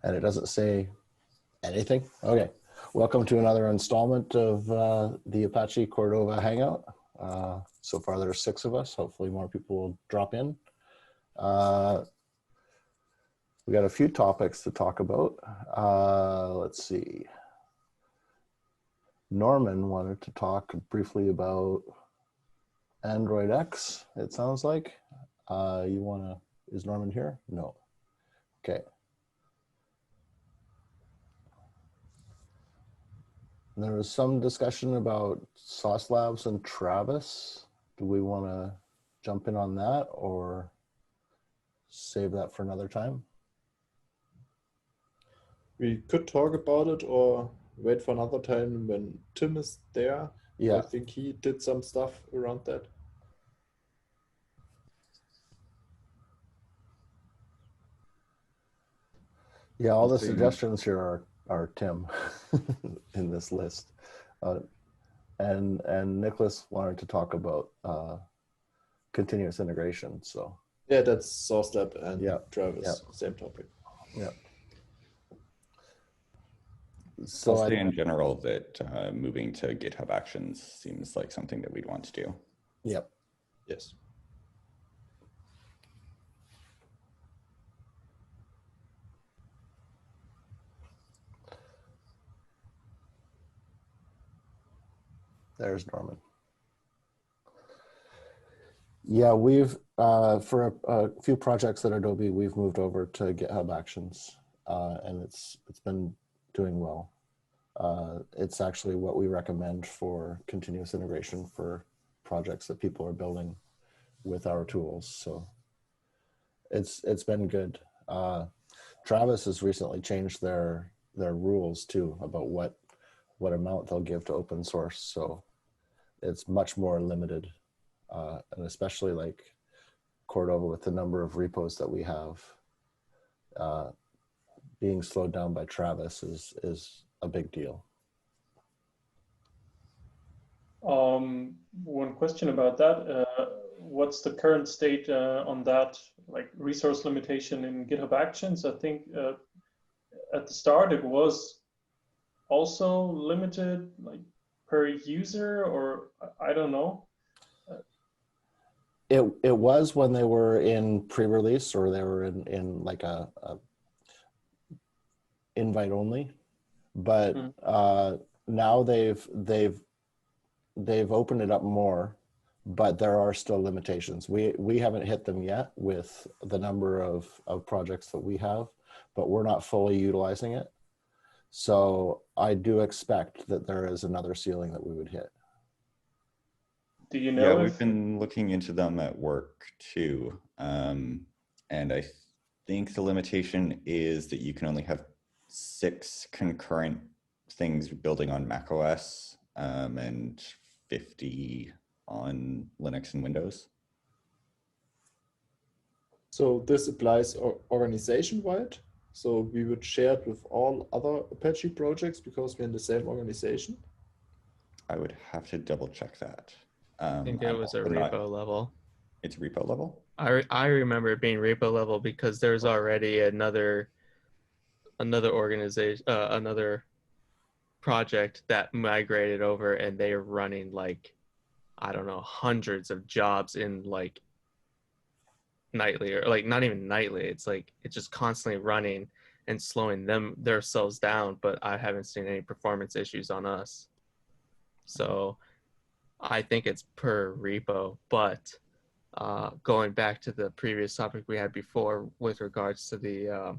And it doesn't say anything? Okay. Welcome to another installment of the Apache Cordova Hangout. So far there's 6 of us. Hopefully more people will drop in. We got a few topics to talk about. Let's see. Norman wanted to talk briefly about Android X, it sounds like. Is Norman here? No. Okay. There was some discussion about Sauce Labs and Travis. Do we want to jump in on that or save that for another time? We could talk about it or wait for another time when Tim is there. Yeah. I think he did some stuff around that. Yeah, all the suggestions here are Tim in this list. And Nicholas wanted to talk about continuous integration. So yeah, that's Sauce Lab and Travis, same topic. Yeah. So I'll say in general that moving to GitHub Actions seems like something that we'd want to do. Yep. Yes. There's Norman. Yeah, we've, for a few projects at Adobe, we've moved over to GitHub Actions, and it's been doing well. It's actually what we recommend for continuous integration for projects that people are building with our tools. So it's been good. Travis has recently changed their rules too about what amount they'll give to open source. So it's much more limited, and especially like Cordova with the number of repos that we have, being slowed down by Travis is a big deal. One question about that. What's the current state on that, like resource limitation in GitHub Actions? I think at the start it was also limited, like per user, or I don't know. It was when they were in pre-release, or they were in like a invite only, but now they've opened it up more, but there are still limitations. We haven't hit them yet with the number of projects that we have, but we're not fully utilizing it. So I do expect that there is another ceiling that we would hit. Do you know? Yeah, we've been looking into them at work too. And I think the limitation is that you can only have 6 concurrent things building on macOS and 50 on Linux and Windows. So this applies organization-wide. So we would share it with all other Apache projects because we're in the same organization. I would have to double check that. I think it was a repo level. It's repo level? I remember it being repo level because there's already another organization, another project that migrated over, and they are running like, I don't know, hundreds of jobs in like nightly, or like not even nightly. It's like it's just constantly running and slowing themselves down, but I haven't seen any performance issues on us. So I think it's per repo. But going back to the previous topic we had before with regards to the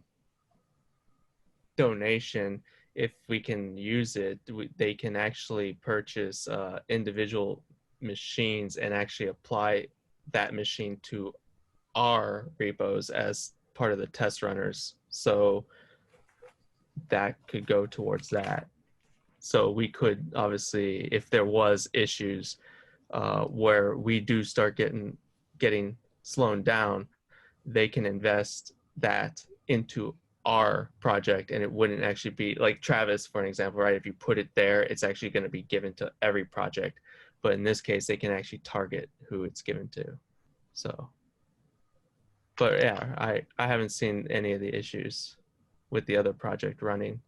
donation, if we can use it, they can actually purchase individual machines and actually apply that machine to our repos as part of the test runners. So that could go towards that. So we could obviously, if there was issues where we do start getting slowed down, they can invest that into our project, and it wouldn't actually be like Travis, for an example, right? If you put it there, it's actually going to be given to every project. But in this case, they can actually target who it's given to. So, but yeah, I haven't seen any of the issues with the other project running.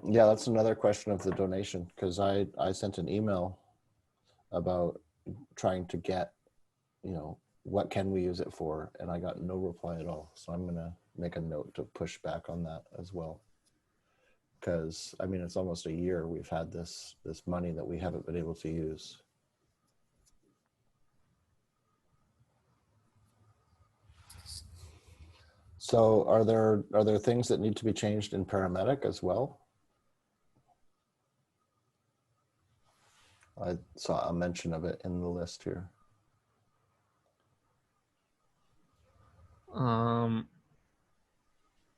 Yeah, that's another question of the donation, because I sent an email about trying to get, you know, what can we use it for, and I got no reply at all. So I'm gonna make a note to push back on that as well, because I mean it's almost a year we've had this money that we haven't been able to use. So are there things that need to be changed in paramedic as well? I saw a mention of it in the list here.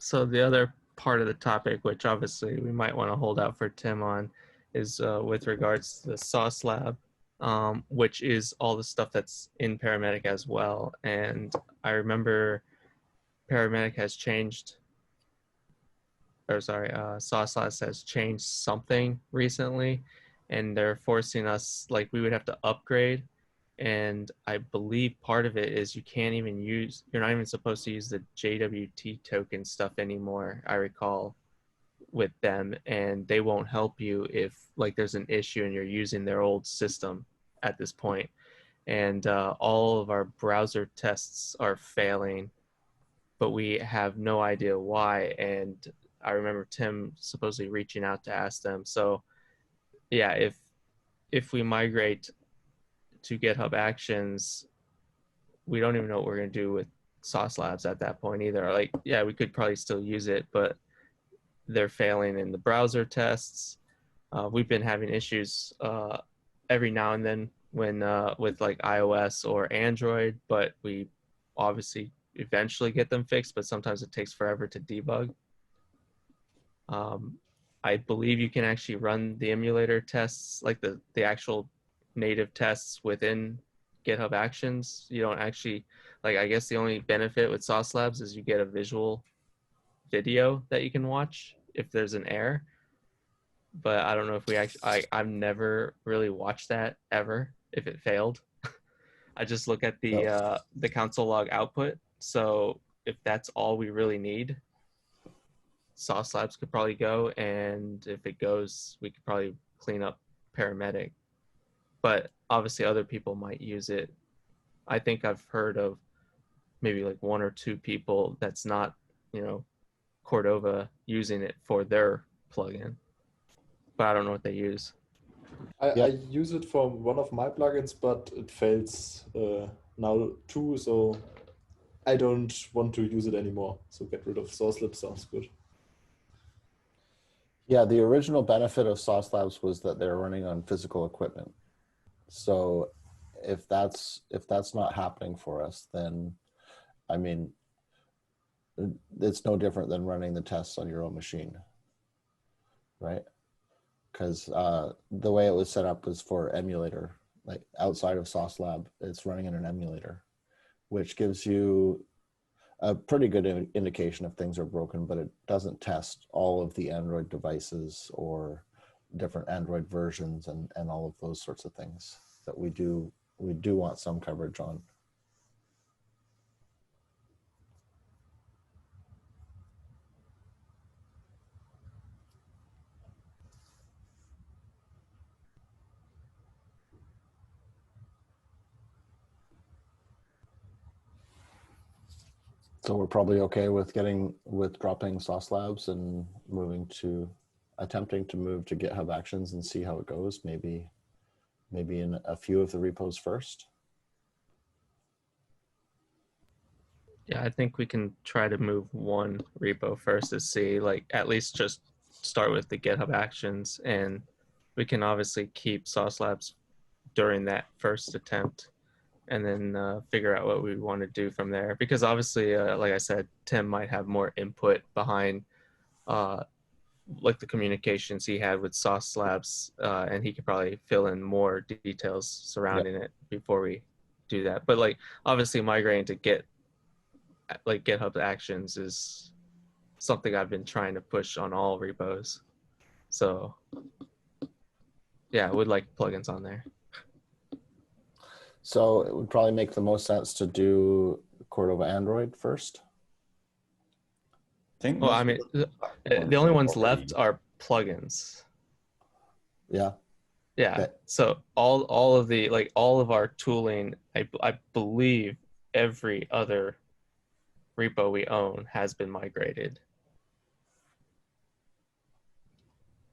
So the other part of the topic, which obviously we might want to hold out for Tim on, is with regards to the sauce lab, which is all the stuff that's in paramedic as well. And I remember paramedic has changed, or sorry, sauce labs has changed something recently, and they're forcing us, like we would have to upgrade. And I believe part of it is you're not even supposed to use the JWT token stuff anymore, I recall, with them, and they won't help you if like there's an issue and you're using their old system at this point. And all of our browser tests are failing, but we have no idea why. And I remember Tim supposedly reaching out to ask them. So yeah, if we migrate to GitHub Actions, we don't even know what we're going to do with Sauce Labs at that point either. Like, yeah, we could probably still use it, but they're failing in the browser tests. We've been having issues every now and then when with like iOS or Android, but we obviously eventually get them fixed, but sometimes it takes forever to debug. I believe you can actually run the emulator tests, like the actual native tests within GitHub Actions. You don't actually, like, I guess the only benefit with Sauce Labs is you get a visual video that you can watch if there's an error. But I don't know if we actually, I've never really watched that ever if it failed. I just look at the console log output. So if that's all we really need, Sauce Labs could probably go, and if it goes, we could probably clean up paramedic. But obviously other people might use it. I think I've heard of maybe like one or two people that's not, you know, Cordova using it for their plugin, but I don't know what they use. I use it for one of my plugins, but it fails now too, so I don't want to use it anymore. So get rid of Sauce Labs sounds good. Yeah, the original benefit of Sauce Labs was that they're running on physical equipment. So if that's not happening for us, then I mean, it's no different than running the tests on your own machine, right? Because the way it was set up was for emulator, like outside of Sauce Lab, it's running in an emulator, which gives you a pretty good indication if things are broken, but it doesn't test all of the Android devices or different Android versions and all of those sorts of things that we do want some coverage on. So we're probably okay with dropping Sauce Labs and attempting to move to GitHub Actions and see how it goes. Maybe in a few of the repos first. Yeah, I think we can try to move one repo first to see, like, at least just start with the GitHub Actions, and we can obviously keep Sauce Labs during that first attempt, and then figure out what we want to do from there. Because obviously, like I said, Tim might have more input behind like the communications he had with Sauce Labs, and he could probably fill in more details surrounding it before we do that. But like, obviously migrating to GitHub Actions is something I've been trying to push on all repos. So yeah, I would like plugins on there. So it would probably make the most sense to do Cordova Android first. I think Well, most I mean, of the the only ones already- left are plugins. Yeah. Yeah. Okay. So all of the like all of our tooling, I believe every other repo we own has been migrated.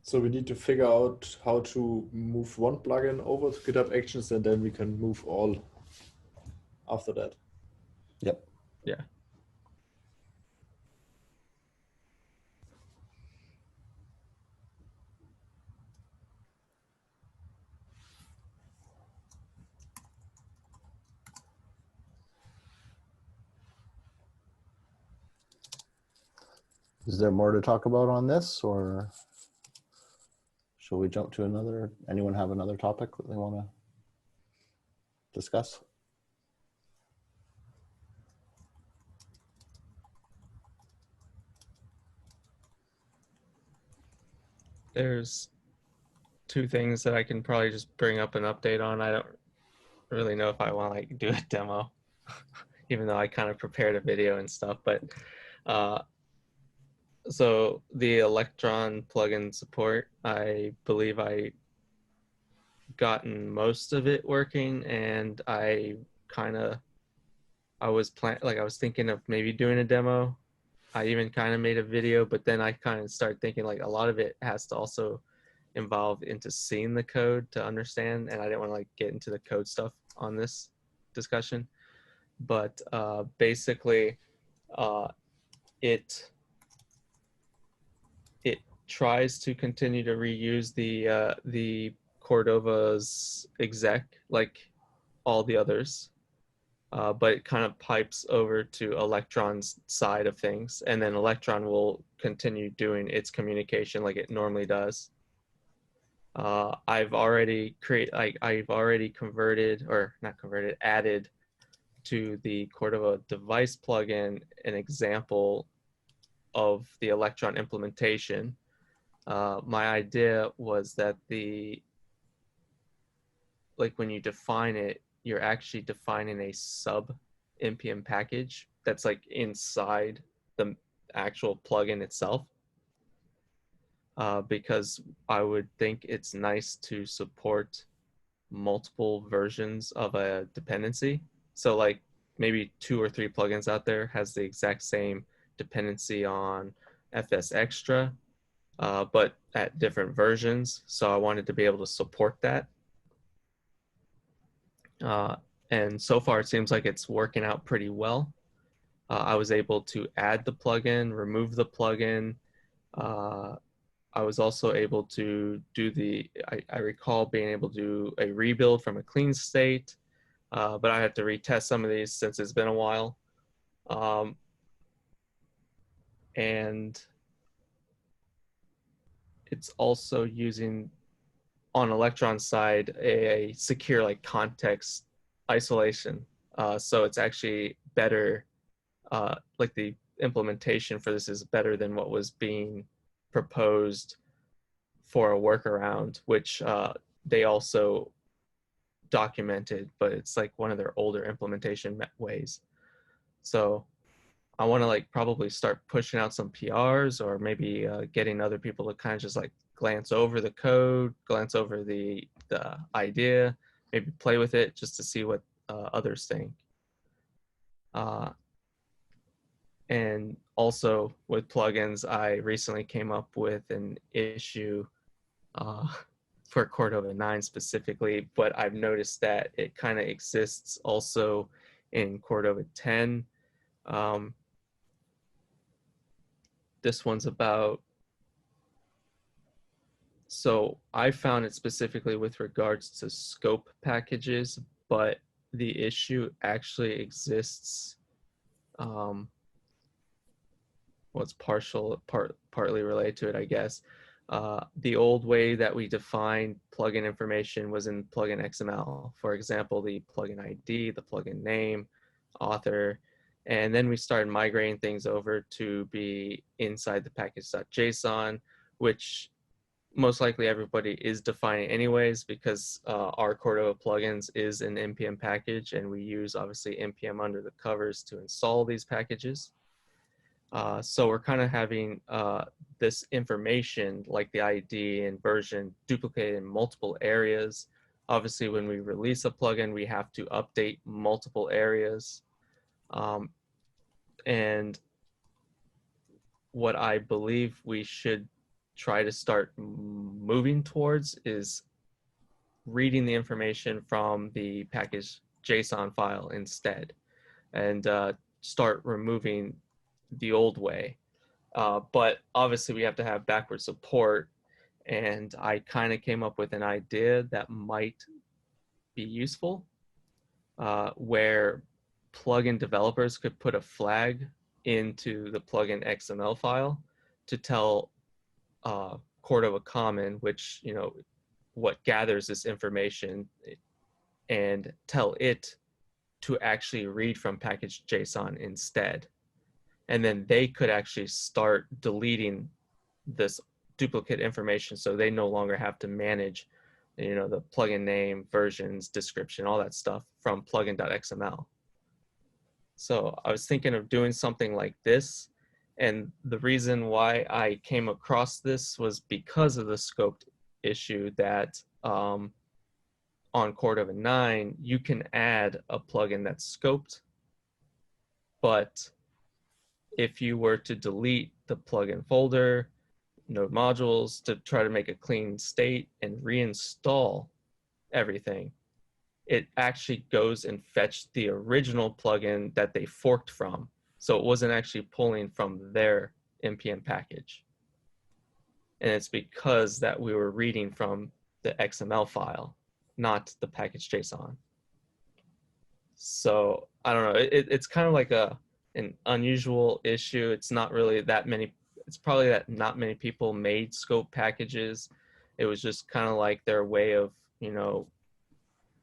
So we need to figure out how to move one plugin over to GitHub Actions, and then we can move all after that. Yep. Yeah. Is there more to talk about on this, or shall we jump to another? Anyone have another topic that they want to discuss? There's two things that I can probably just bring up an update on. I don't really know if I want to like do a demo, even though I kind of prepared a video and stuff. But so the Electron plugin support, I believe I gotten most of it working, and I was thinking of maybe doing a demo. I even kind of made a video, but then I kind of started thinking like a lot of it has to also involve into seeing the code to understand, and I didn't want to like get into the code stuff on this discussion. But basically, it tries to continue to reuse the Cordova's exec like all the others, but it kind of pipes over to Electron's side of things, and then Electron will continue doing its communication like it normally does. I've already added to the Cordova device plugin an example of the Electron implementation. My idea was that when you define it, you're actually defining a sub npm package that's like inside the actual plugin itself. Because I would think it's nice to support multiple versions of a dependency. So like maybe 2 or 3 plugins out there has the exact same dependency on FS Extra, but at different versions. So I wanted to be able to support that. And so far it seems like it's working out pretty well. I was able to add the plugin, remove the plugin. I was also able to do I recall being able to do a rebuild from a clean state, but I had to retest some of these since it's been a while. And it's also using, on Electron side, a secure like context isolation. So it's actually better, like the implementation for this is better than what was being proposed for a workaround, which they also documented, but it's like one of their older implementation ways. So I want to like probably start pushing out some PRs, or maybe getting other people to kind of just like glance over the code, glance over the idea, maybe play with it just to see what others think. And also with plugins, I recently came up with an issue for Cordova 9 specifically, but I've noticed that it kind of exists also in Cordova 10. This one's about, so I found it specifically with regards to scope packages, but the issue actually exists. What's partly related to it, I guess. The old way that we defined plugin information was in plugin XML. For example, the plugin ID, the plugin name, author, and then we started migrating things over to be inside the package.json, which most likely everybody is defining anyways, because our Cordova plugins is an npm package, and we use obviously npm under the covers to install these packages. So we're kind of having this information like the ID and version duplicated in multiple areas. Obviously, when we release a plugin, we have to update multiple areas. And what I believe we should try to start moving towards is reading the information from the package JSON file instead, and start removing the old way. But obviously we have to have backward support, and I kind of came up with an idea that might be useful, where plugin developers could put a flag into the plugin XML file to tell Cordova Common, which, you know, what gathers this information, and tell it to actually read from package JSON instead. And then they could actually start deleting this duplicate information, so they no longer have to manage, you know, the plugin name, versions, description, all that stuff from plugin.xml. So I was thinking of doing something like this. And the reason why I came across this was because of the scoped issue that on Cordova 9, you can add a plugin that's scoped, but if you were to delete the plugin folder, node modules, to try to make a clean state and reinstall everything, it actually goes and fetched the original plugin that they forked from. So it wasn't actually pulling from their npm package. And it's because that we were reading from the XML file, not the package JSON. So I don't know, it's kind of like an unusual issue. It's not really that many, it's probably that not many people made scope packages. It was just kind of like their way of, you know,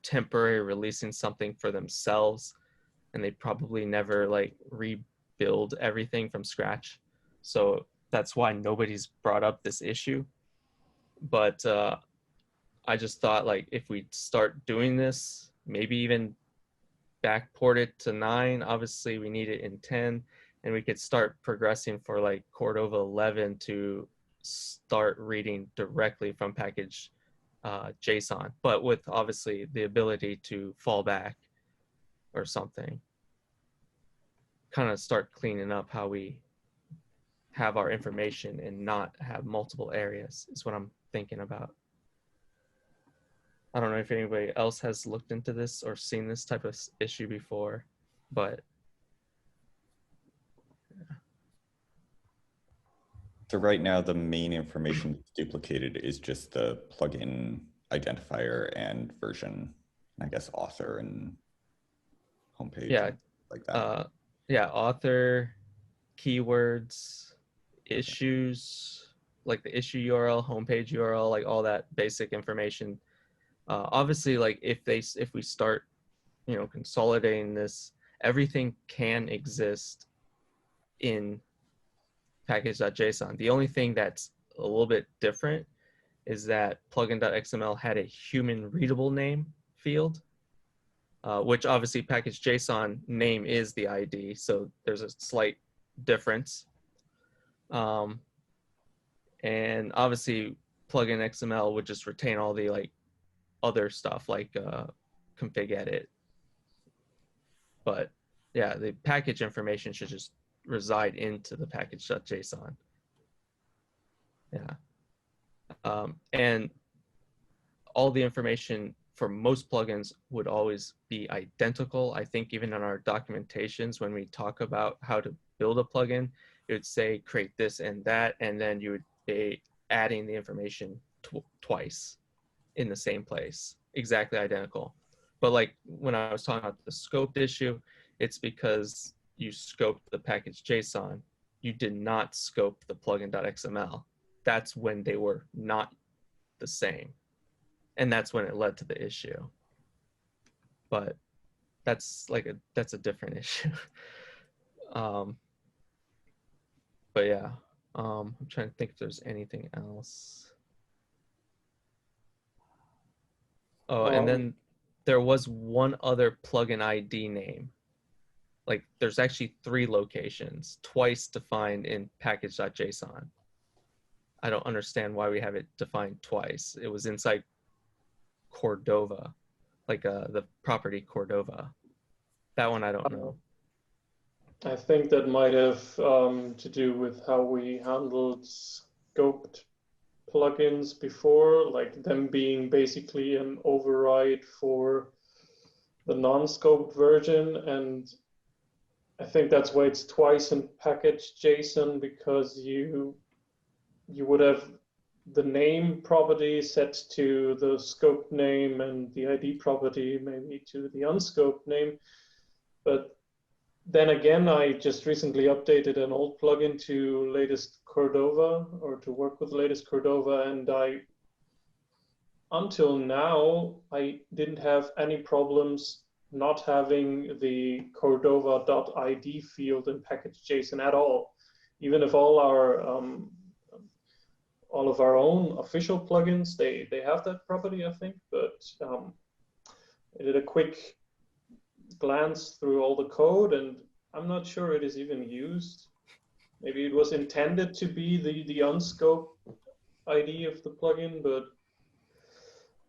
temporary releasing something for themselves, and they probably never like rebuild everything from scratch. So that's why nobody's brought up this issue. But I just thought, like, if we start doing this, maybe even backport it to 9. Obviously we need it in 10, and we could start progressing for like Cordova 11 to start reading directly from package JSON, but with obviously the ability to fall back or something. Kind of start cleaning up how we have our information and not have multiple areas is what I'm thinking about. I don't know if anybody else has looked into this or seen this type of issue before, but yeah. So right now, the main information that's duplicated is just the plugin identifier and version, I guess author and homepage, Yeah, like that. Yeah, author, keywords, issues, like the issue URL, homepage URL, like all that basic information. Obviously, like if we start, you know, consolidating this, everything can exist in package.json. The only thing that's a little bit different is that plugin.xml had a human readable name field, which obviously package.json name is the ID. So there's a slight difference. And obviously plugin XML would just retain all the like other stuff like config edit. But yeah, the package information should just reside into the package.json. Yeah. And all the information for most plugins would always be identical. I think even in our documentations, when we talk about how to build a plugin, it would say create this and that, and then you would be adding the information twice in the same place, exactly identical. But like when I was talking about the scoped issue, it's because you scoped the package JSON. You did not scope the plugin.xml. That's when they were not the same. And that's when it led to the issue. But that's like that's a different issue. But yeah, I'm trying to think if there's anything else. Oh, and then there was one other plugin ID name. Like there's actually 3 locations, twice defined in package.json. I don't understand why we have it defined twice. It was inside Cordova, like the property Cordova. That one I don't know. I think that might have to do with how we handled scoped plugins before, like them being basically an override for the non-scoped version. And I think that's why it's twice in package JSON, because you would have the name property set to the scoped name and the ID property maybe to the unscoped name. But then again, I just recently updated an old plugin to latest Cordova, or to work with latest Cordova, and until now, I didn't have any problems not having the Cordova.id field in package JSON at all. Even if all of our own official plugins, they have that property, I think, but I did a quick glance through all the code, and I'm not sure it is even used. Maybe it was intended to be the unscoped ID of the plugin, but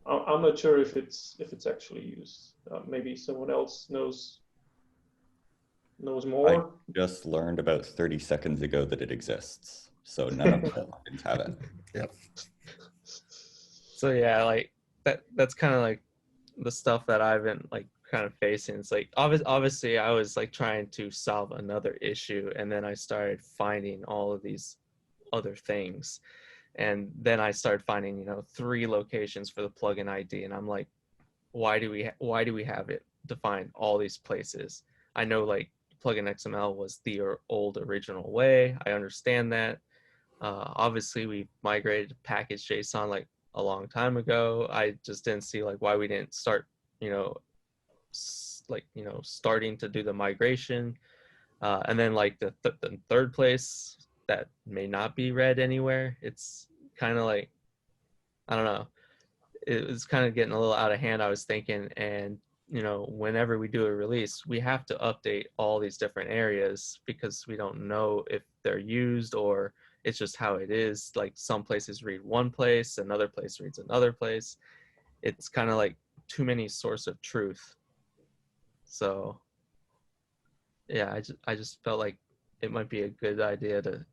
I'm not sure if it's actually used. Maybe someone else knows more. I just learned about 30 seconds ago that it exists, so none of the plugins have it. Yep. So yeah, like that's kind of like the stuff that I've been like kind of facing. It's like obviously I was like trying to solve another issue, and then I started finding all of these other things, and then I started finding 3 locations for the plugin ID, and I'm like, why do we have it defined all these places? I know like plugin XML was the old original way. I understand that. Obviously we migrated to package JSON like a long time ago. I just didn't see like why we didn't start starting to do the migration, and then like the third place that may not be read anywhere. It's kind of like, I don't know, it was kind of getting a little out of hand, I was thinking. And whenever we do a release, we have to update all these different areas because we don't know if they're used or it's just how it is. Like some places read one place, another place reads another place. It's kind of like too many source of truth. So yeah, I just felt like it might be a good idea to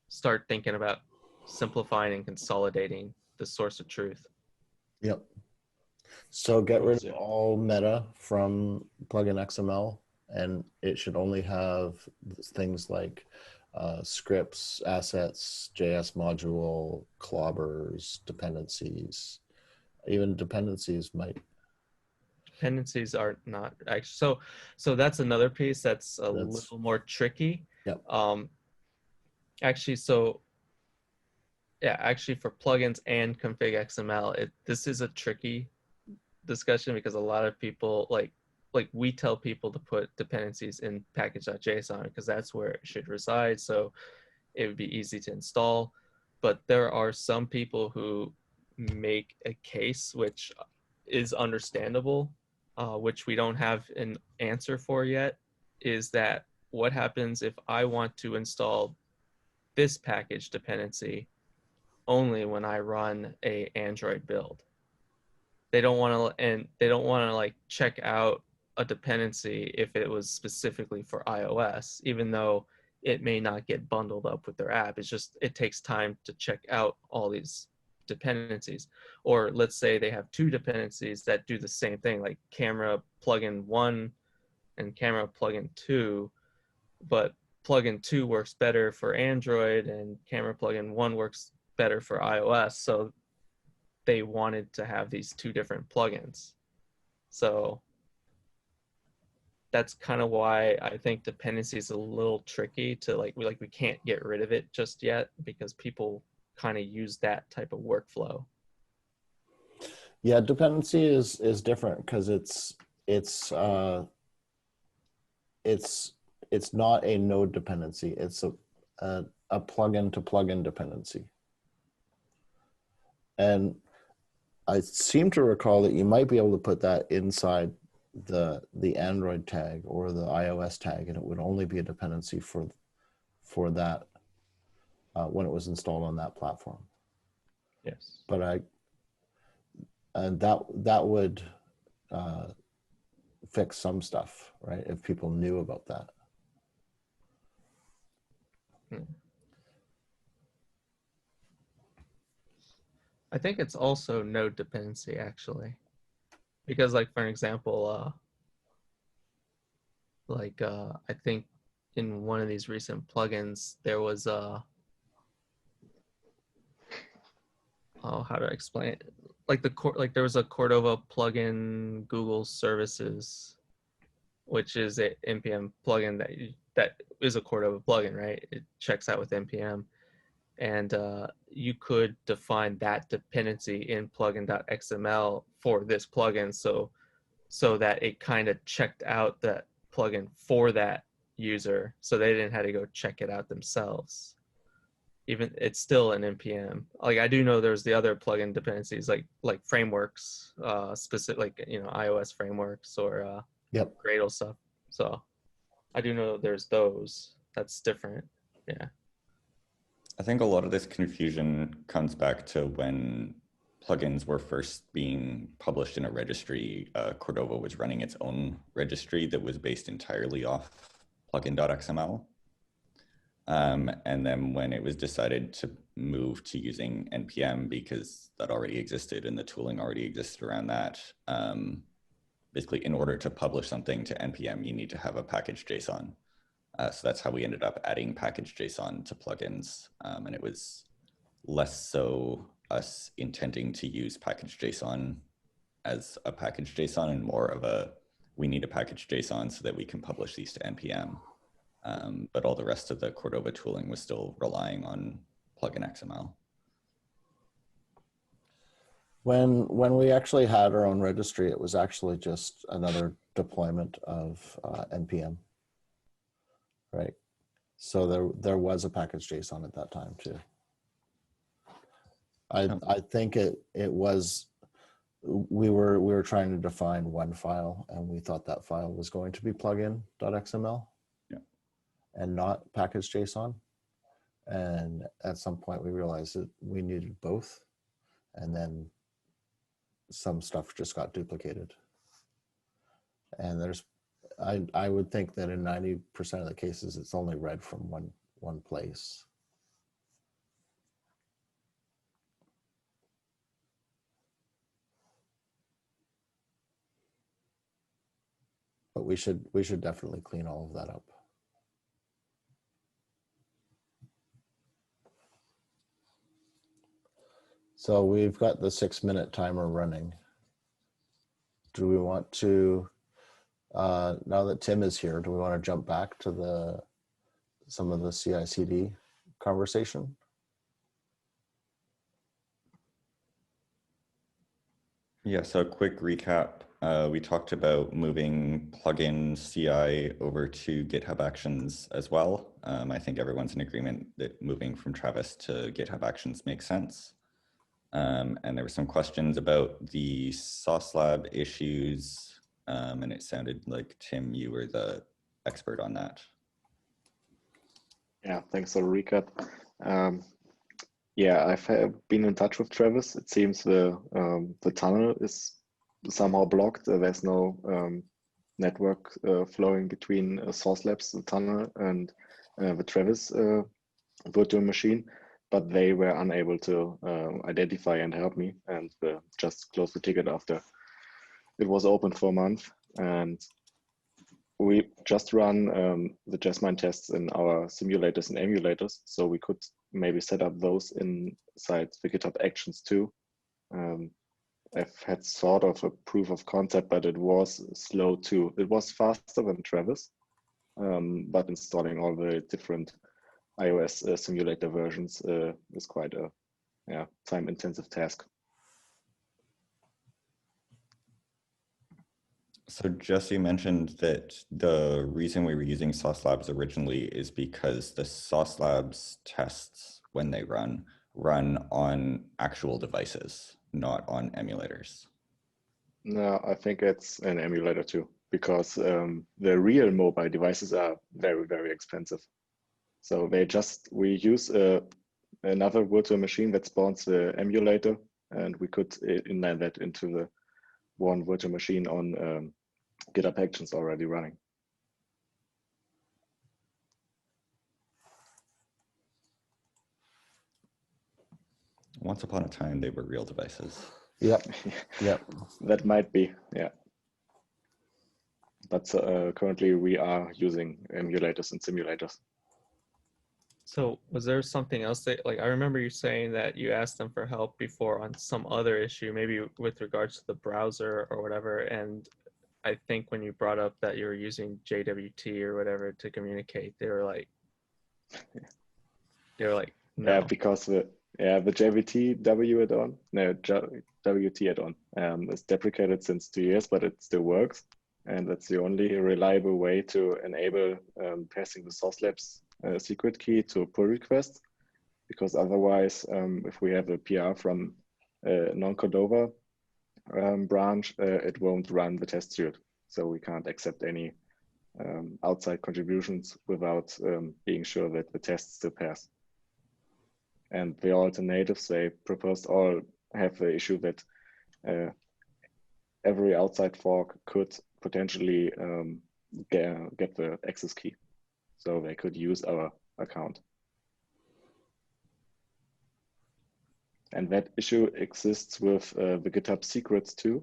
start thinking about simplifying and consolidating the source of truth. Yep. So get rid of all meta from plugin XML, and it should only have things like scripts, assets, JS module, clobbers, dependencies. Even dependencies might. Dependencies are not actually, so that's another piece that's a little more tricky. Yep. Actually, so yeah, actually for plugins and config XML, this is a tricky discussion because a lot of people like we tell people to put dependencies in package.json because that's where it should reside, so it would be easy to install. But there are some people who make a case which is understandable, which we don't have an answer for yet, is that what happens if I want to install this package dependency only when I run a Android build? They don't want to like check out a dependency if it was specifically for iOS, even though it may not get bundled up with their app. It's just, it takes time to check out all these dependencies. Or let's say they have 2 dependencies that do the same thing, like camera plugin 1 and camera plugin 2, but plugin 2 works better for Android and camera plugin 1 works better for iOS. So they wanted to have these 2 different plugins. So that's kind of why I think dependency is a little tricky to we can't get rid of it just yet because people kind of use that type of workflow. Yeah, dependency is different because it's not a node dependency. It's a plugin to plugin dependency. And I seem to recall that you might be able to put that inside the Android tag or the iOS tag, and it would only be a dependency for that when it was installed on that platform. Yes. But that would fix some stuff, right? If people knew about that. I think it's also node dependency actually, because like for example, I think in one of these recent plugins there was a how do I explain it? Like there was a Cordova plugin Google Services, which is a npm plugin that is a Cordova plugin, right? It checks out with npm, and you could define that dependency in plugin.xml for this plugin, so that it kind of checked out that plugin for that user, so they didn't have to go check it out themselves. Even it's still an npm. Like I do know there's the other plugin dependencies like frameworks, specific, like iOS frameworks or Yep. Gradle stuff. So I do know there's those. That's different. Yeah. I think a lot of this confusion comes back to when plugins were first being published in a registry. Cordova was running its own registry that was based entirely off plugin.xml. And then when it was decided to move to using NPM, because that already existed and the tooling already existed around that, basically in order to publish something to NPM, you need to have a package JSON. So that's how we ended up adding package JSON to plugins. And it was less so us intending to use package JSON as a package JSON and more of a, we need a package JSON so that we can publish these to NPM. But all the rest of the Cordova tooling was still relying on plugin XML. When we actually had our own registry, it was actually just another deployment of NPM, right? So there was a package JSON at that time too. I think it was, we were trying to define one file, and we thought that file was going to be plugin.xml. And not package JSON. And at some point we realized that we needed both. And then some stuff just got duplicated. And I would think that in 90% of the cases, it's only read from one place. But we should definitely clean all of that up. So we've got the 6-minute timer running. Do we want to, now that Tim is here, do we want to jump back to some of the CI/CD conversation? Yeah, so a quick recap. We talked about moving plugin CI over to GitHub Actions as well. I think everyone's in agreement that moving from Travis to GitHub Actions makes sense. And there were some questions about the Sauce Lab issues, and it sounded like, Tim, you were the expert on that. Yeah, thanks for the recap. Yeah, I've been in touch with Travis. It seems the tunnel is somehow blocked. There's no network flowing between Sauce Labs, the tunnel, and the Travis virtual machine. But they were unable to identify and help me, and just closed the ticket after it was open for a month. And we just run the Jasmine tests in our simulators and emulators, so we could maybe set up those inside the GitHub Actions too. I've had sort of a proof of concept, but it was slow too. It was faster than Travis, but installing all the different iOS simulator versions is quite a time-intensive task. So Jesse mentioned that the reason we were using Sauce Labs originally is because the Sauce Labs tests, when they run on actual devices. not on emulators? No, I think it's an emulator too, because the real mobile devices are very, very expensive. So we use another virtual machine that spawns the emulator, and we could inline that into the one virtual machine on GitHub Actions already running. Once upon a time, they were real devices. Yep. Yep. That might be, yeah. But currently we are using emulators and simulators. So was there something else that, like, I remember you saying that you asked them for help before on some other issue, maybe with regards to the browser or whatever. And I think when you brought up that you were using JWT or whatever to communicate, they were like, no. Yeah, because the JWT add-on, no, WT add-on is deprecated since 2 years, but it still works. And that's the only reliable way to enable passing the source labs secret key to pull requests, because otherwise, if we have a PR from a non-Cordova branch, it won't run the test suite. So we can't accept any outside contributions without being sure that the tests still pass. And the alternatives they proposed all have the issue that every outside fork could potentially get the access key. So they could use our account. And that issue exists with the GitHub secrets too.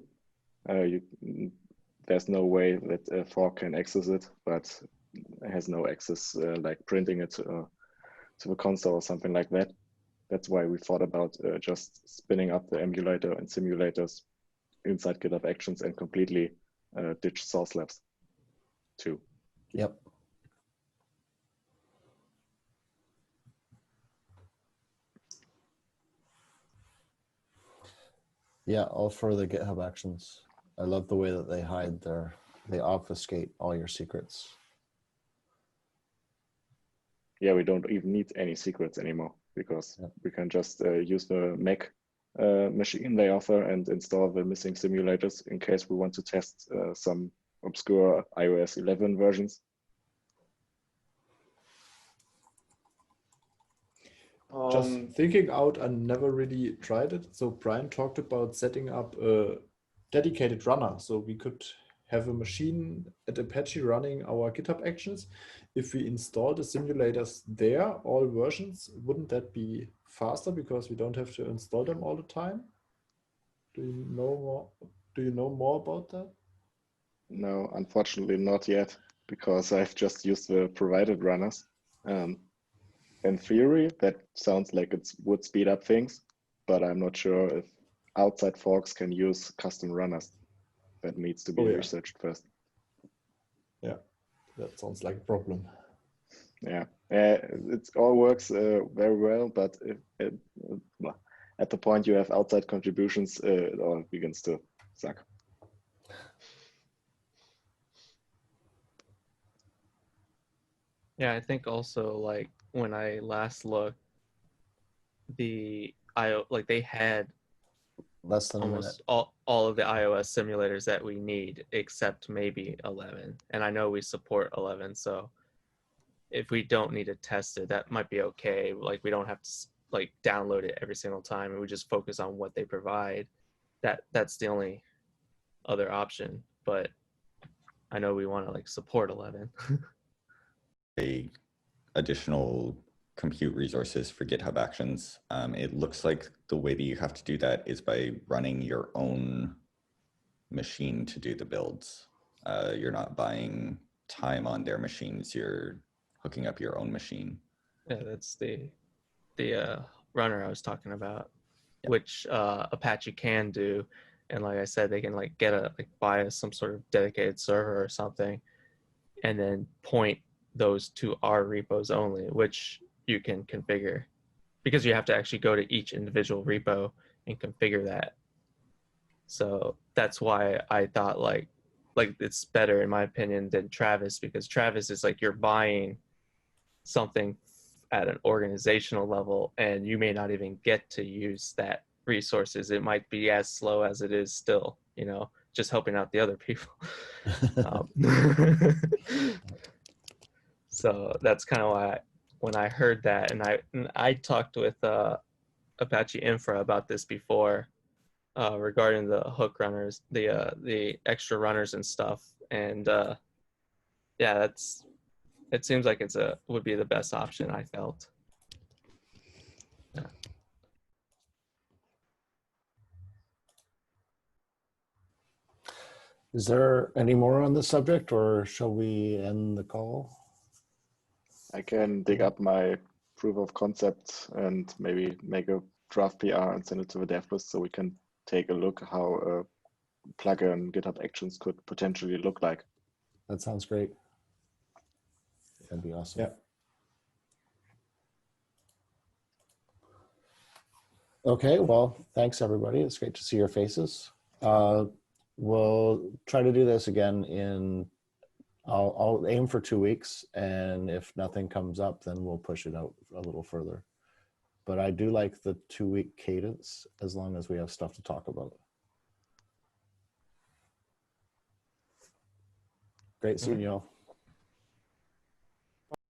There's no way that a fork can access it, but it has no access like printing it to the console or something like that. That's why we thought about just spinning up the emulator and simulators inside GitHub Actions and completely ditch source labs too. Yep. Yeah, all for the GitHub Actions. I love the way that they obfuscate all your secrets. Yeah, we don't even need any secrets anymore, because we can just use the Mac machine they offer and install the missing simulators in case we want to test some obscure iOS 11 versions. Just thinking out, I never really tried it. So Brian talked about setting up a dedicated runner. So we could have a machine at Apache running our GitHub Actions. If we install the simulators there, all versions, wouldn't that be faster because we don't have to install them all the time? Do you know more about that? No, unfortunately not yet, because I've just used the provided runners. In theory, that sounds like it would speed up things, but I'm not sure if outside forks can use custom runners. That needs to be researched first. Yeah, that sounds like a problem. Yeah, it all works very well, but at the point you have outside contributions, it all begins to suck. Yeah, I think also, like, when I last looked, they had less than almost all of the iOS simulators that we need, except maybe 11. And I know we support 11, so if we don't need to test it, that might be okay. Like, we don't have to like download it every single time, and we just focus on what they provide. That's the only other option. But I know we want to like support 11. Additional compute resources for GitHub Actions. It looks like the way that you have to do that is by running your own machine to do the builds. You're not buying time on their machines, you're hooking up your own machine. Yeah, that's the runner I was talking about, which Apache can do. And like I said, they can like buy some sort of dedicated server or something, and then point those to our repos only, which you can configure, because you have to actually go to each individual repo and configure that. So that's why I thought like it's better, in my opinion, than Travis, because Travis is like you're buying something at an organizational level, and you may not even get to use that resources, it might be as slow as it is still, you know, just helping out the other people. So that's kind of why when I heard that, and I talked with Apache Infra about this before, regarding the hook runners, the extra runners and stuff, and yeah, it seems like would be the best option, I felt. Yeah. Is there any more on this subject, or shall we end the call? I can dig up my proof of concept and maybe make a draft PR and send it to the dev list so we can take a look how a plugin GitHub Actions could potentially look like. That sounds great. That'd be awesome. Yeah. Okay, well, thanks everybody. It's great to see your faces. We'll try to do this again I'll aim for 2 weeks, and if nothing comes up, then we'll push it out a little further. But I do like the 2-week cadence as long as we have stuff to talk about. Great seeing you all.